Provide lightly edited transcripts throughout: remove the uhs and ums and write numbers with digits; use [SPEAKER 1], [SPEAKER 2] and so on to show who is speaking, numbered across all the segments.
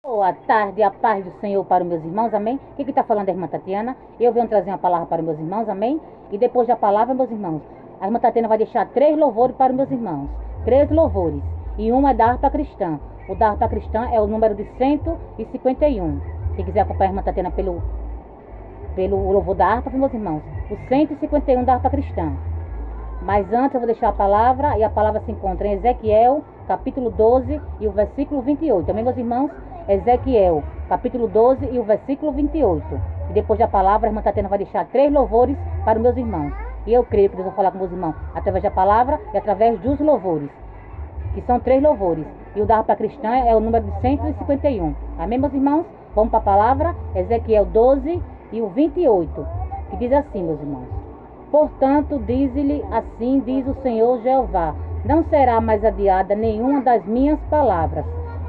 [SPEAKER 1] Boa tarde, a paz do Senhor para os meus irmãos, amém? O que está falando a irmã Tatiana? Eu venho trazer uma palavra para os meus irmãos, amém? E depois da palavra, meus irmãos, a irmã Tatiana vai deixar 3 louvores para os meus irmãos. 3 louvores. E um é da harpa cristã. O da harpa cristã é o número de 151. Quem quiser acompanhar a irmã Tatiana pelo louvor da harpa, meus irmãos, o 151 da harpa cristã. Mas antes eu vou deixar a palavra, e a palavra se encontra em Ezequiel, capítulo 12 e o versículo 28. Também, meus irmãos, Ezequiel, capítulo 12 e o versículo 28. E depois da palavra, a irmã Tatiana vai deixar 3 louvores para os meus irmãos. E eu creio que Deus vai falar com meus irmãos através da palavra e através dos louvores, que são 3 louvores. E o da harpa cristã é o número de 151. Amém, meus irmãos? Vamos para a palavra, Ezequiel 12 e o 28, que diz assim, meus irmãos: portanto, diz-lhe assim, diz o Senhor Jeová: não será mais adiada nenhuma das minhas palavras.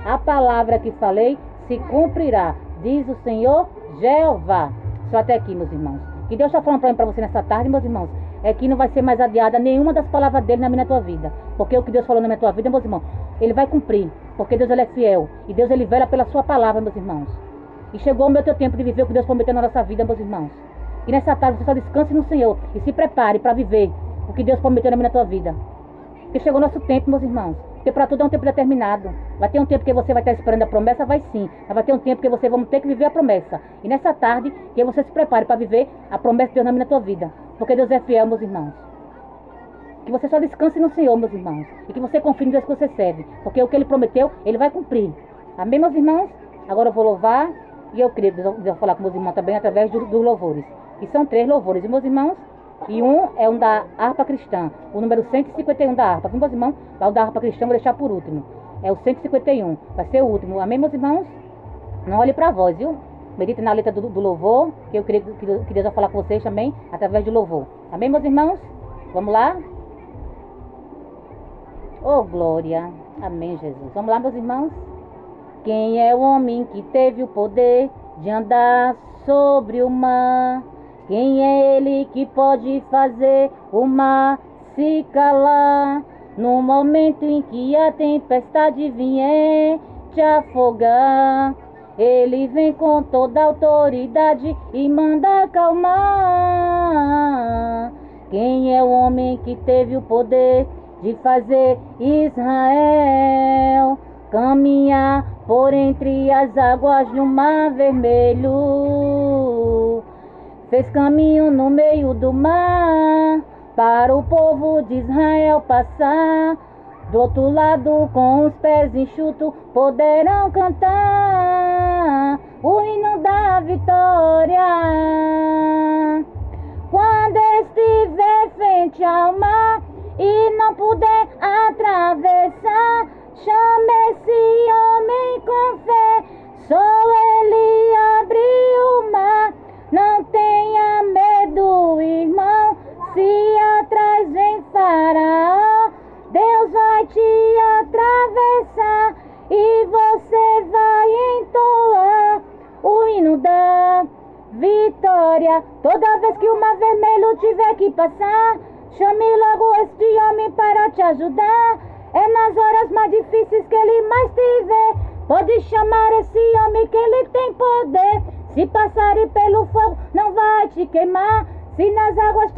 [SPEAKER 1] A palavra que falei se cumprirá, diz o Senhor Jeová. Só até aqui, meus irmãos. Que Deus está falando para você nessa tarde, meus irmãos, é que não vai ser mais adiada nenhuma das palavras dele na minha tua vida. Porque o que Deus falou na minha tua vida, meus irmãos, ele vai cumprir. Porque Deus, ele é fiel. E Deus, ele vela pela sua palavra, meus irmãos. E chegou o meu teu tempo de viver o que Deus prometeu na nossa vida, meus irmãos. E nessa tarde você só descanse no Senhor e se prepare para viver o que Deus prometeu na minha tua vida. Porque chegou o nosso tempo, meus irmãos. Porque para tudo é um tempo determinado. Vai ter um tempo que você vai estar esperando a promessa, vai sim. Mas vai ter um tempo que você vai ter que viver a promessa. E nessa tarde, que você se prepare para viver a promessa de Deus na minha tua vida. Porque Deus é fiel, meus irmãos. Que você só descanse no Senhor, meus irmãos. E que você confie no Deus que você serve. Porque o que Ele prometeu, Ele vai cumprir. Amém, meus irmãos? Agora eu vou louvar. E eu creio que Deus vai falar com meus irmãos também através dos louvores. E são 3 louvores, e meus irmãos. E um é um da harpa cristã, o número 151 da harpa. Meus irmãos, lá o da harpa cristã eu vou deixar por último. É o 151, vai ser o último. Amém, meus irmãos? Não olhe para a voz, viu? Medite na letra do louvor, que eu creio que Deus vai falar com vocês também através do louvor. Amém, meus irmãos? Vamos lá? Oh, glória. Amém, Jesus. Vamos lá, meus irmãos? Quem é o homem que teve o poder de andar sobre o mar? Quem é ele que pode fazer o mar se calar? No momento em que a tempestade vier te afogar, ele vem com toda a autoridade e manda acalmar. Quem é o homem que teve o poder de fazer Israel caminhar por entre as águas no mar vermelho? Fez caminho no meio do mar para o povo de Israel passar. Do outro lado, com os pés enxutos, poderão cantar o hino da vitória. Quando estiver frente ao mar e não puder atravessar, chame esse homem com fé, só ele abriu o mar. Não tenha medo, irmão, se atrás vem Faraó, Deus vai te atravessar e você vai entoar o hino da vitória. Toda vez que o mar vermelho tiver que passar, chame logo este homem para te ajudar. É nas horas mais difíceis que ele mais te vê. Pode chamar esse homem que ele tem poder. Se passarem pelo fogo, não vai te queimar. Se nas águas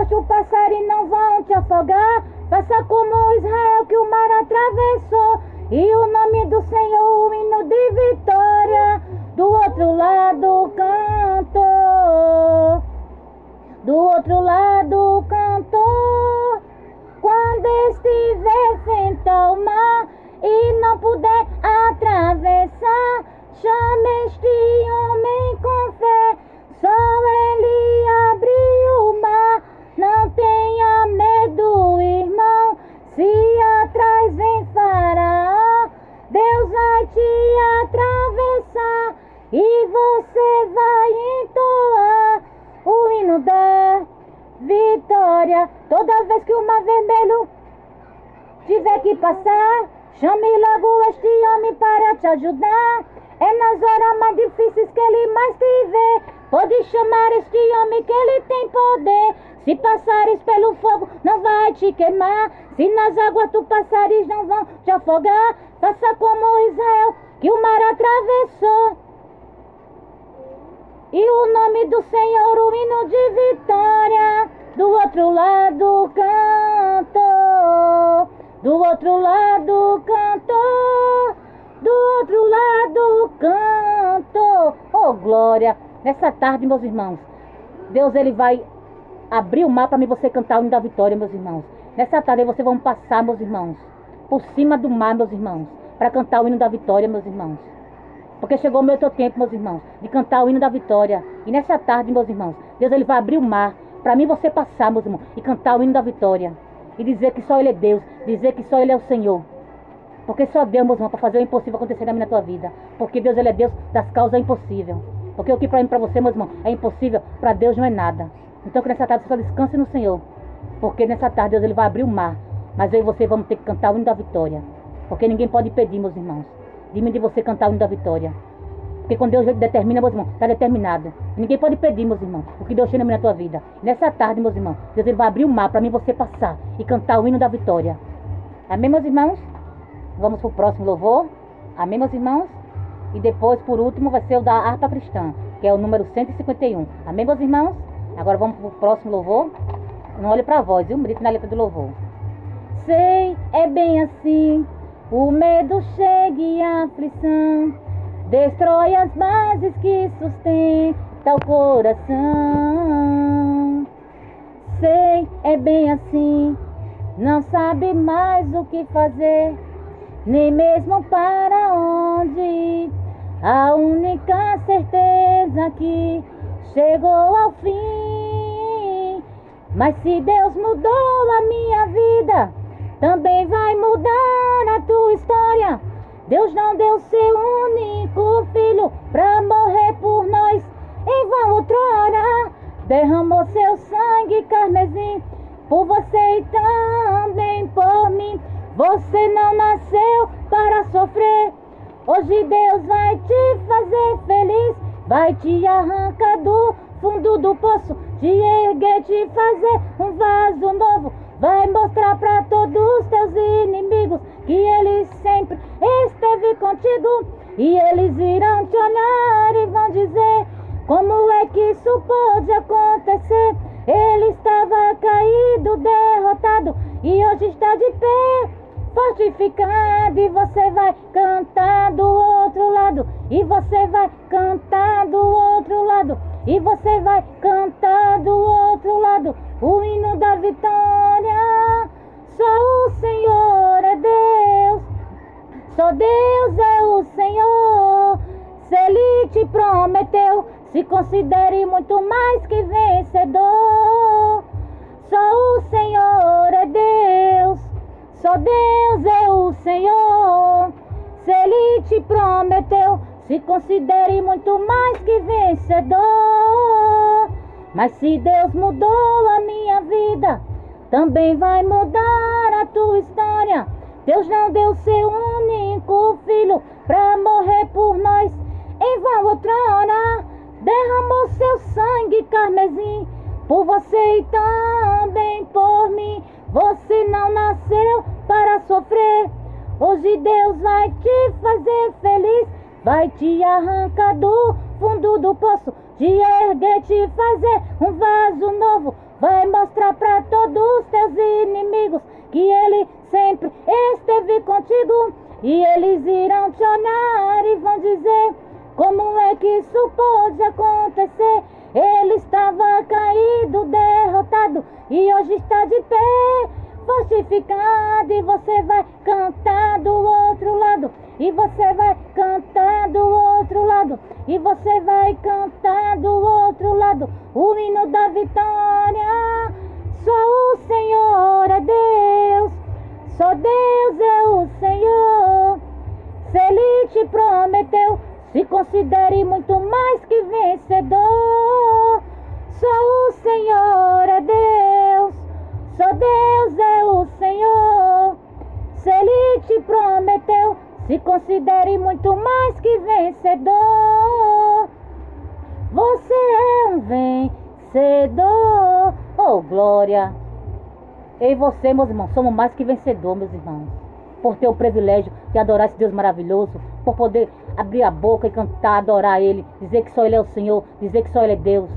[SPEAKER 1] tu passarem, não vão te afogar. Faça como Israel que o mar atravessou, e o nome do Senhor, o hino de vitória. Do outro lado cantou, do outro lado cantou. Quando estiver frente ao mar e não puder atravessar, chame este homem com fé, só ele abriu o mar. Não tenha medo, irmão, se atrás vem Faraó, Deus vai te atravessar e você vai entoar o hino da vitória. Toda vez que o mar vermelho tiver que passar, chame logo este homem para te ajudar. É nas horas mais difíceis que Ele mais te vê. Pode chamar este homem que Ele tem poder. Se passares pelo fogo, não vai te queimar. Se nas águas tu passares, não vão te afogar. Faça como Israel, que o mar atravessou. E o nome do Senhor, o hino de vitória. Do outro lado cantou. Do outro lado cantou. Do outro lado cantou. Oh, glória! Nessa tarde, meus irmãos, Deus, Ele vai abrir o mar para mim você cantar o hino da vitória, meus irmãos. Nessa tarde, vocês vão passar, meus irmãos, por cima do mar, meus irmãos, para cantar o hino da vitória, meus irmãos. Porque chegou o meu teu tempo, meus irmãos, de cantar o hino da vitória. E nessa tarde, meus irmãos, Deus, Ele vai abrir o mar para mim você passar, meus irmãos, e cantar o hino da vitória. E dizer que só Ele é Deus, dizer que só Ele é o Senhor. Porque só Deus, meus irmãos, para fazer o impossível acontecer na minha tua vida. Porque Deus, Ele é Deus das causas impossíveis. Porque o que para mim, para você, meus irmãos, é impossível, para Deus não é nada. Então que nessa tarde você só descanse no Senhor. Porque nessa tarde Deus, Ele vai abrir o mar. Mas eu e você vamos ter que cantar o hino da vitória. Porque ninguém pode impedir, meus irmãos, de mim de você cantar o hino da vitória. Porque quando Deus determina, meus irmãos, está determinado. E ninguém pode impedir, meus irmãos, o que Deus tem na tua vida. Nessa tarde, meus irmãos, Deus, Ele vai abrir o mar para mim você passar e cantar o hino da vitória. Amém, meus irmãos? Vamos para o próximo louvor. Amém, meus irmãos? E depois, por último, vai ser o da harpa cristã, que é o número 151. Amém, meus irmãos? Agora vamos para o próximo louvor. Não olhe para a voz, viu? Grite na letra do louvor. Sei, é bem assim. O medo chega e a aflição destrói as bases que sustentam o coração. Sei, é bem assim. Não sabe mais o que fazer, nem mesmo para onde ir. A única certeza que chegou ao fim. Mas se Deus mudou a minha vida, também vai mudar a tua história. Deus não deu seu único filho pra morrer por nós em vão outrora. Derramou seu sangue carmesim por você e também por mim. Você não nasceu para sofrer. Hoje Deus vai te fazer feliz. Vai te arrancar do fundo do poço, te erguer, te fazer um vaso novo. Vai mostrar para todos os teus inimigos que Ele sempre esteve contigo. E eles irão te olhar e vão dizer: como é que isso pode acontecer? Ele estava caído, derrotado, e hoje está de pé, fortificado. E você vai cantar do outro lado, e você vai cantar do outro lado, e você vai cantar do outro lado o hino da vitória. Só o Senhor é Deus, só Deus é o Senhor. Se Ele te prometeu, se considere muito mais que vencedor. Só o Senhor é Deus, só Deus é o Senhor. Se Ele te prometeu, se considere muito mais que vencedor. Mas se Deus mudou a minha vida, também vai mudar a tua história. Deus não deu seu único filho pra morrer por nós em vão outrora. Derramou seu sangue carmesim por você e também por mim. Você não nasceu para sofrer. Hoje Deus vai te fazer feliz. Vai te arrancar do fundo do poço, te erguer, te fazer um vaso novo. Vai mostrar para todos os teus inimigos que Ele sempre esteve contigo. E eles irão te olhar e vão dizer: como é que isso pode acontecer? Ele estava caído, derrotado, e hoje está de pé, fortificado. E você vai cantar do outro lado, e você vai cantar do outro lado, e você vai cantar do outro lado o hino da vitória. Só o Senhor é Deus, só Deus é o Senhor. Se Ele te prometeu, se considere muito mais que vencedor. Só o Senhor é Deus, só Deus é o Senhor. Se Ele te prometeu, se considere considere muito mais que vencedor. Você é um vencedor. Oh, glória! Eu e você, meus irmãos, somos mais que vencedor, meus irmãos. Por ter o privilégio de adorar esse Deus maravilhoso, por poder abrir a boca e cantar, adorar Ele, dizer que só Ele é o Senhor, dizer que só Ele é Deus.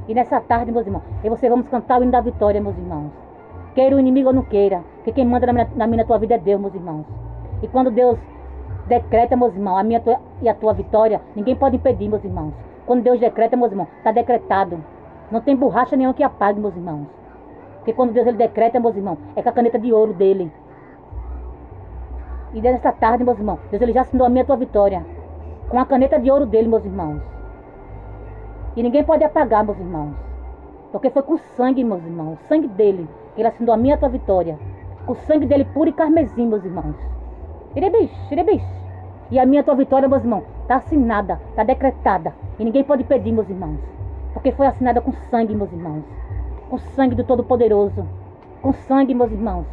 [SPEAKER 1] E nessa tarde, meus irmãos, eu e você vamos cantar o hino da vitória, meus irmãos. Queira o inimigo ou não queira, porque quem manda na minha tua vida é Deus, meus irmãos. E quando Deus decreta, meus irmãos, a minha e a tua vitória, ninguém pode impedir, meus irmãos. Quando Deus decreta, meus irmãos, está decretado. Não tem borracha nenhuma que apague, meus irmãos. Porque quando Deus ele decreta, meus irmãos, é com a caneta de ouro dele. E nessa tarde, meus irmãos, Deus ele já assinou a minha e a tua vitória. Com a caneta de ouro dele, meus irmãos. E ninguém pode apagar, meus irmãos. Porque foi com o sangue, meus irmãos, o sangue dele, que ele assinou a minha e a tua vitória. Com o sangue dele puro e carmesim, meus irmãos. Irebish. E a minha e a tua vitória, meus irmãos, está assinada, está decretada. E ninguém pode pedir, meus irmãos. Porque foi assinada com sangue, meus irmãos. Com sangue do Todo-Poderoso. Com sangue, meus irmãos,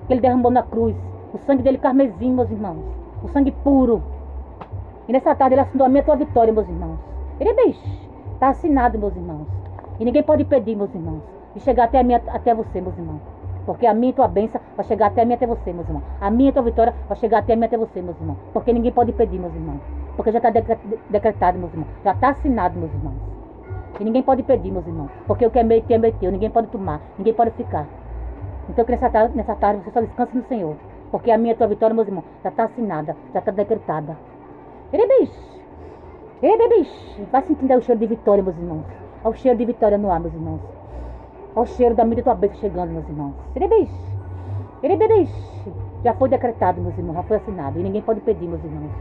[SPEAKER 1] que ele derramou na cruz. O sangue dele carmesim, meus irmãos. O sangue puro. E nessa tarde ele assinou a minha e a tua vitória, meus irmãos. Está assinado, meus irmãos. E ninguém pode pedir, meus irmãos, de chegar até você, meus irmãos. Porque a minha e tua bênção vai chegar até mim, até você, meus irmãos. A minha e tua vitória vai chegar até mim, até você, meus irmãos. Porque ninguém pode pedir, meus irmãos. Porque já está decretado, meus irmãos. Já está assinado, meus irmãos. E ninguém pode pedir, meus irmãos. Porque o que é meu é teu. Ninguém pode tomar. Ninguém pode ficar. Então que nessa tarde você só descanse no Senhor. Porque a minha e a tua vitória, meus irmãos, já está assinada. Já está decretada. Vai sentindo aí o cheiro de vitória, meus irmãos. Olha o cheiro de vitória no ar, meus irmãos. Olha o cheiro da minha e tua bênção chegando, meus irmãos. Já foi decretado, meus irmãos. Já foi assinado. E ninguém pode pedir, meus irmãos.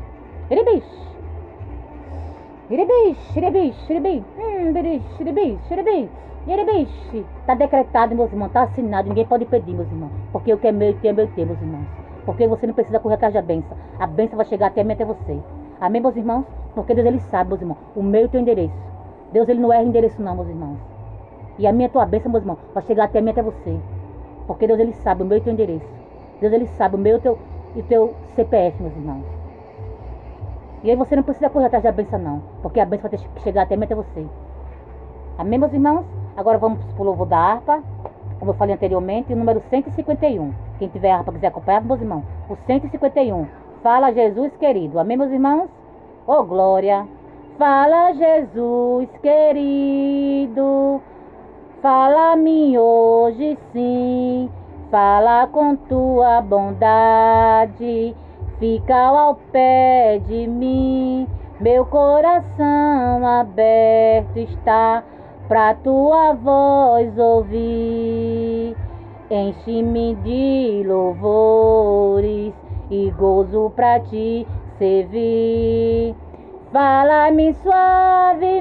[SPEAKER 1] Está decretado, meus irmãos. Está assinado. Ninguém pode pedir, meus irmãos. Porque o que é meu é teu, meus irmãos. Porque você não precisa correr atrás da bênção. A bênção vai chegar até mim, até você. Amém, meus irmãos? Porque Deus ele sabe, meus irmãos, o meu e o teu endereço. Deus ele não erra endereço não, meus irmãos. E a minha e a tua bênção, meus irmãos, vai chegar até mim, até você. Porque Deus ele sabe o meu e o teu endereço. Deus ele sabe o meu e o teu CPF, meus irmãos. E aí você não precisa correr atrás da bênção não. Porque a bênção vai ter que chegar até mim, até você. Amém, meus irmãos? Agora vamos pro louvor da harpa. Como eu falei anteriormente, o número 151. Quem tiver harpa quiser acompanhar, meus irmãos. O 151. Fala Jesus querido. Amém, meus irmãos? Oh, glória. Fala Jesus querido. Fala-me hoje sim. Fala com tua bondade. Fica ao pé de mim. Meu coração aberto está pra tua voz ouvir. Enche-me de louvores e gozo pra ti servir. Fala-me suavemente,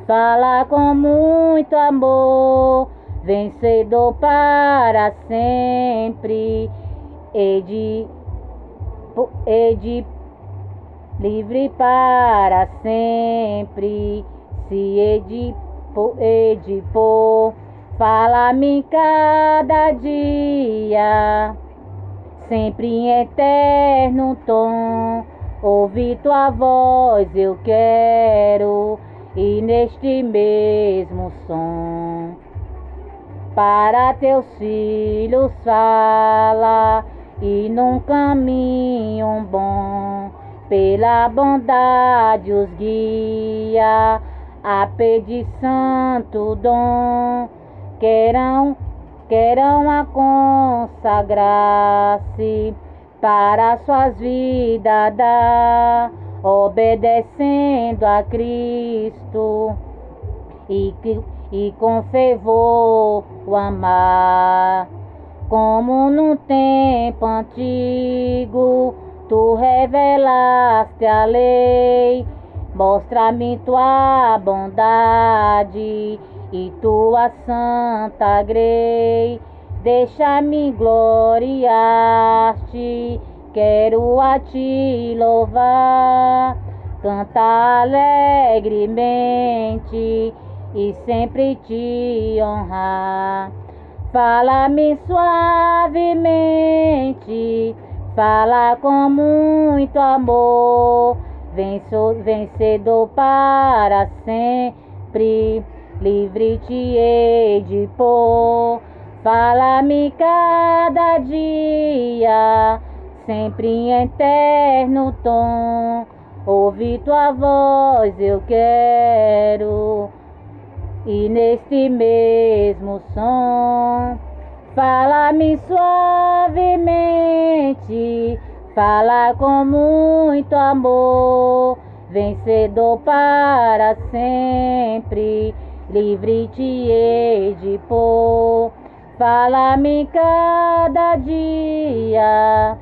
[SPEAKER 1] fala com muito amor, vencedor para sempre, livre para sempre. Se Edipor, fala-me cada dia, sempre em eterno tom, ouvir tua voz eu quero, e neste mesmo som, para teus filhos fala, e num caminho bom, pela bondade os guia, a pedir santo dom, queiram a consagrar-se para suas vidas dar, obedecendo a Cristo e com fervor o amar, como no tempo antigo tu revelaste a lei. Mostra-me tua bondade e tua santa grei. Deixa-me gloriar-te, quero a ti louvar. Canta alegremente e sempre te honrar. Fala-me suavemente, fala com muito amor, vencedor para sempre, livre te hei de pôr. Fala-me cada dia, sempre em eterno tom, ouvir tua voz eu quero, e neste mesmo som, fala-me suavemente, fala com muito amor, vencedor para sempre, livre te hei de pôr. Fala-me cada dia,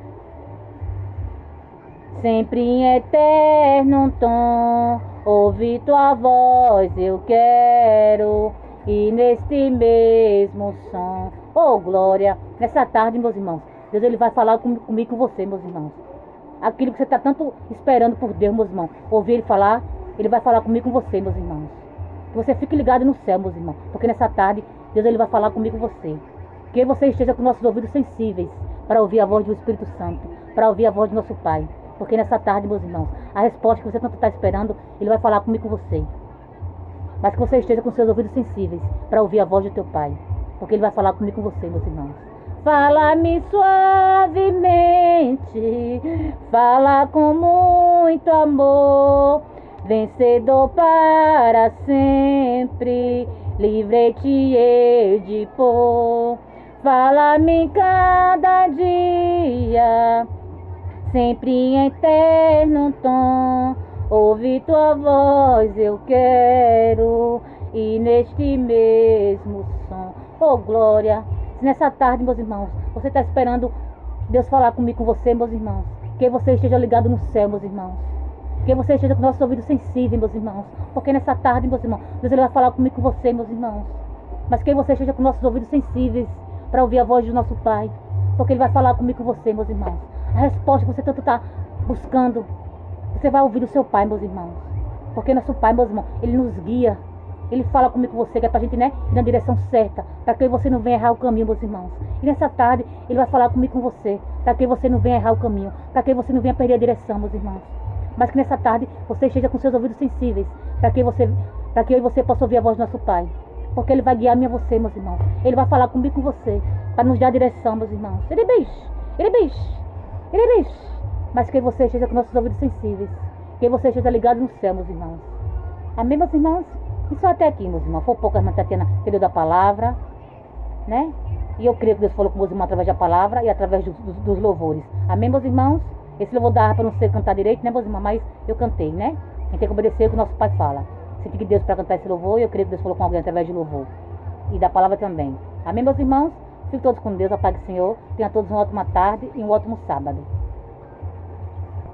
[SPEAKER 1] sempre em eterno tom, ouvir tua voz eu quero, e neste mesmo som. Oh, glória! Nessa tarde, meus irmãos, Deus ele vai falar comigo e com você, meus irmãos. Aquilo que você está tanto esperando por Deus, meus irmãos, ouvir ele falar, ele vai falar comigo e com você, meus irmãos. Que você fique ligado no céu, meus irmãos, porque nessa tarde Deus ele vai falar comigo e com você. Que você esteja com nossos ouvidos sensíveis para ouvir a voz do Espírito Santo, para ouvir a voz do nosso Pai. Porque nessa tarde, meus irmãos, a resposta que você tanto está esperando, ele vai falar comigo e com você. Mas que você esteja com seus ouvidos sensíveis para ouvir a voz do teu Pai. Porque ele vai falar comigo e com você, meus irmãos. Fala-me suavemente, fala com muito amor, vencedor para sempre, livre te hei de pôr. Fala-me cada dia, sempre em eterno tom, ouvir tua voz eu quero, e neste mesmo som. Oh, glória! Nessa tarde, meus irmãos, você está esperando Deus falar comigo, com você, meus irmãos. Que você esteja ligado no céu, meus irmãos. Que você esteja com nossos ouvidos sensíveis, meus irmãos. Porque nessa tarde, meus irmãos, Deus ele vai falar comigo, com você, meus irmãos. Mas que você esteja com nossos ouvidos sensíveis para ouvir a voz do nosso Pai. Porque ele vai falar comigo, com você, meus irmãos. A resposta que você tanto está buscando, você vai ouvir do seu Pai, meus irmãos. Porque nosso Pai, meus irmãos, ele nos guia. Ele fala comigo com você, que é pra gente, né, ir na direção certa, para que você não venha errar o caminho, meus irmãos. E nessa tarde, ele vai falar comigo com você, para que você não venha errar o caminho, para que você não venha perder a direção, meus irmãos. Mas que nessa tarde, você esteja com seus ouvidos sensíveis, para que eu e você possa ouvir a voz do nosso Pai. Porque ele vai guiar-me a você, meus irmãos. Ele vai falar comigo com você, para nos dar a direção, meus irmãos. Ele é beijo. Mas que você esteja com nossos ouvidos sensíveis, que você esteja ligado no céu, meus irmãos. Amém, meus irmãos? E só até aqui, meus irmãos. Foi pouco a irmã Tatiana entendeu da palavra, né? E eu creio que Deus falou com meus irmãos através da palavra e através dos louvores. Amém, meus irmãos? Esse louvor dava para não ser cantar direito, né, meus irmãos? Mas eu cantei, né? A gente tem que obedecer o que o nosso Pai fala. Senti que Deus para cantar esse louvor, e eu creio que Deus falou com alguém através de louvor. E da palavra também. Amém, meus irmãos? Fiquem todos com Deus, a paz do Senhor. Tenham todos uma ótima tarde e um ótimo sábado.